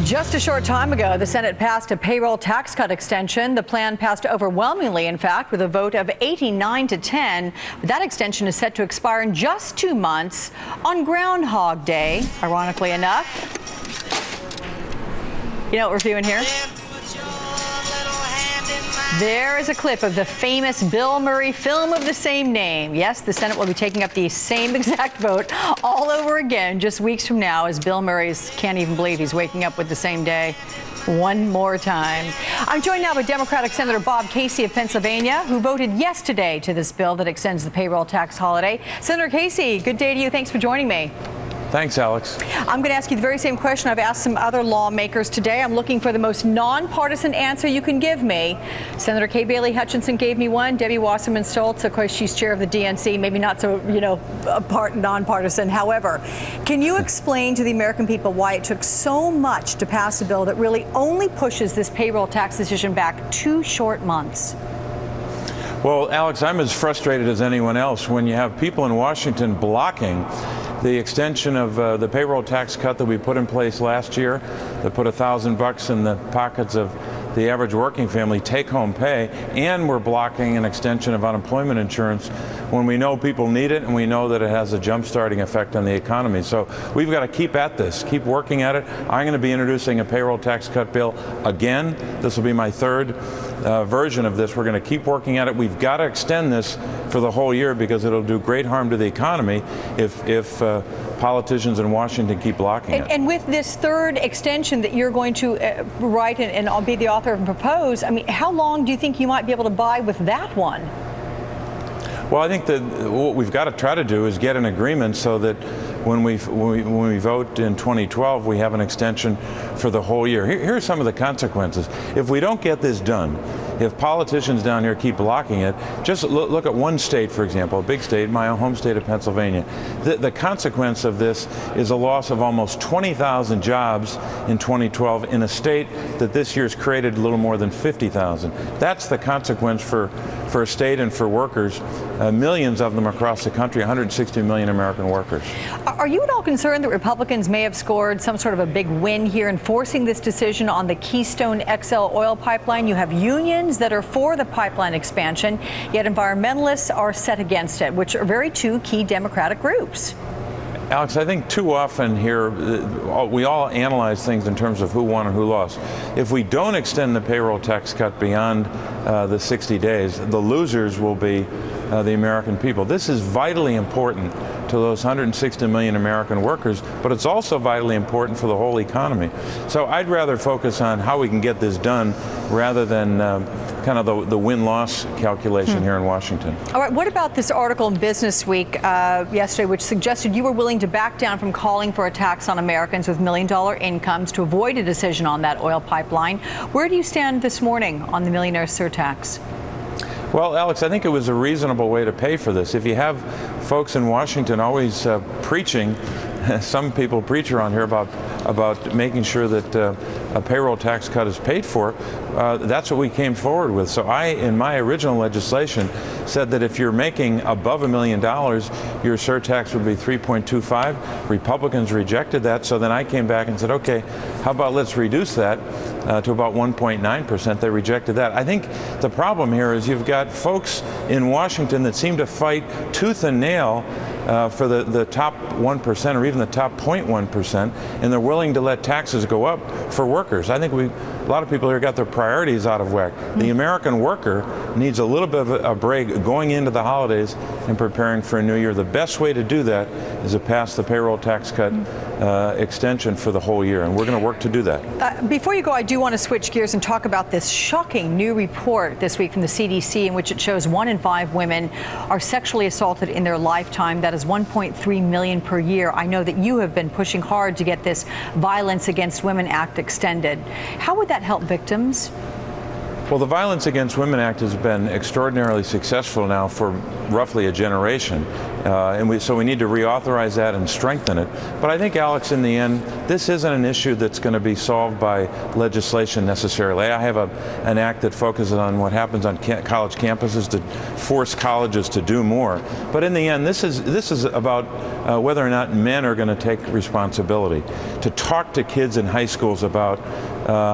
Just a short time ago, the Senate passed a payroll tax cut extension. The plan passed overwhelmingly, in fact, with a vote of 89 to 10. That extension is set to expire in just 2 months on Groundhog Day, ironically enough. You know what we're viewing here? There is a clip of the famous Bill Murray film of the same name. Yes, the Senate will be taking up the same exact vote all over again just weeks from now, as Bill Murray's can't even believe he's waking up with the same day one more time. I'm joined now by Democratic Senator Bob Casey of Pennsylvania, who voted yes today to this bill that extends the payroll tax holiday. Senator Casey, good day to you. Thanks for joining me. Thanks, Alex. I'm going to ask you the very same question I've asked some other lawmakers today. I'm looking for the most nonpartisan answer you can give me. Senator Kay Bailey Hutchinson gave me one. Debbie Wasserman Stoltz, of course, she's chair of the DNC, maybe not so, nonpartisan. However, can you explain to the American people why it took so much to pass a bill that really only pushes this payroll tax decision back 2 short months? Well, Alex, I'm as frustrated as anyone else when you have people in Washington blocking the extension of the payroll tax cut that we put in place last year, that put $1,000 in the pockets of the average working family take-home pay, and we're blocking an extension of unemployment insurance when we know people need it and we know that it has a jump-starting effect on the economy. So we've got to keep at this, keep working at it. I'm going to be introducing a payroll tax cut bill again. This will be my third version of this. We're going to keep working at it. We've got to extend this for the whole year because it'll do great harm to the economy if politicians in Washington keep blocking it. And with this third extension that you're going to write and I'll be the author of and propose, I mean, how long do you think you might be able to buy with that one? Well, I think that what we've got to try to do is get an agreement so that when we vote in 2012, we have an extension for the whole year. Here are some of the consequences. If we don't get this done, if politicians down here keep blocking it, just look at one state, for example, a big state, my own home state of Pennsylvania. The consequence of this is a loss of almost 20,000 jobs in 2012 in a state that this year's created a little more than 50,000. That's the consequence for a state and for workers, millions of them across the country, 160 million American workers. Are you at all concerned that Republicans may have scored some sort of a big win here in forcing this decision on the Keystone XL oil pipeline? You have unions that are for the pipeline expansion, yet environmentalists are set against it, which are very two key Democratic groups. Alex, I think too often here we all analyze things in terms of who won and who lost. If we don't extend the payroll tax cut beyond the 60 days, the losers will be the American people. This is vitally important to those 160 million American workers, but it's also vitally important for the whole economy. So I'd rather focus on how we can get this done rather than kind of the win-loss calculation here in Washington. All right, what about this article in Business Week yesterday, which suggested you were willing to back down from calling for a tax on Americans with million-dollar incomes to avoid a decision on that oil pipeline? Where do you stand this morning on the millionaire surtax? Well, Alex, I think it was a reasonable way to pay for this. If you have folks in Washington always preaching, some people preach around here about making sure that a payroll tax cut is paid for, that's what we came forward with. So I, in my original legislation, said that if you're making above $1 million, your surtax would be 3.25. Republicans rejected that, so then I came back and said, okay, how about let's reduce that to about 1.9%. They rejected that. I think the problem here is you've got folks in Washington that seem to fight tooth and nail for the top 1% or even the top 0.1%, and they're willing to let taxes go up for workers. I think a lot of people here got their priorities out of whack. The American worker needs a little bit of a break going into the holidays and preparing for a new year. The best way to do that is to pass the payroll tax cut extension for the whole year, and we're going to work to do that. Before you go, I do want to switch gears and talk about this shocking new report this week from the CDC in which it shows 1 in 5 women are sexually assaulted in their lifetime. That is 1.3 million per year. I know that you have been pushing hard to get this Violence Against Women Act extended. How would that help victims? Well, the Violence Against Women Act has been extraordinarily successful now for roughly a generation. So we need to reauthorize that and strengthen it. But I think, Alex, in the end, this isn't an issue that's going to be solved by legislation necessarily. I have an act that focuses on what happens on college campuses to force colleges to do more. But in the end, this is about whether or not men are going to take responsibility, to talk to kids in high schools about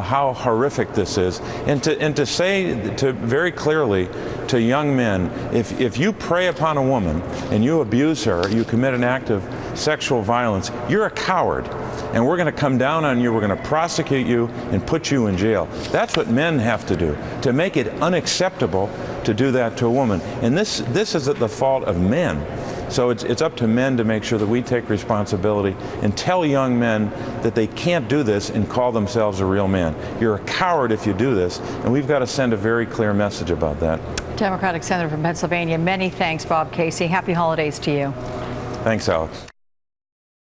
how horrific this is, and to say very clearly to young men, if you prey upon a woman and you abuse her, you commit an act of sexual violence, you're a coward, and we're going to come down on you, we're going to prosecute you and put you in jail. That's what men have to do, to make it unacceptable to do that to a woman. And this is at the fault of men. So it's up to men to make sure that we take responsibility and tell young men that they can't do this and call themselves a real man. You're a coward if you do this, and we've got to send a very clear message about that. Democratic Senator from Pennsylvania, many thanks, Bob Casey. Happy holidays to you. Thanks, Alex.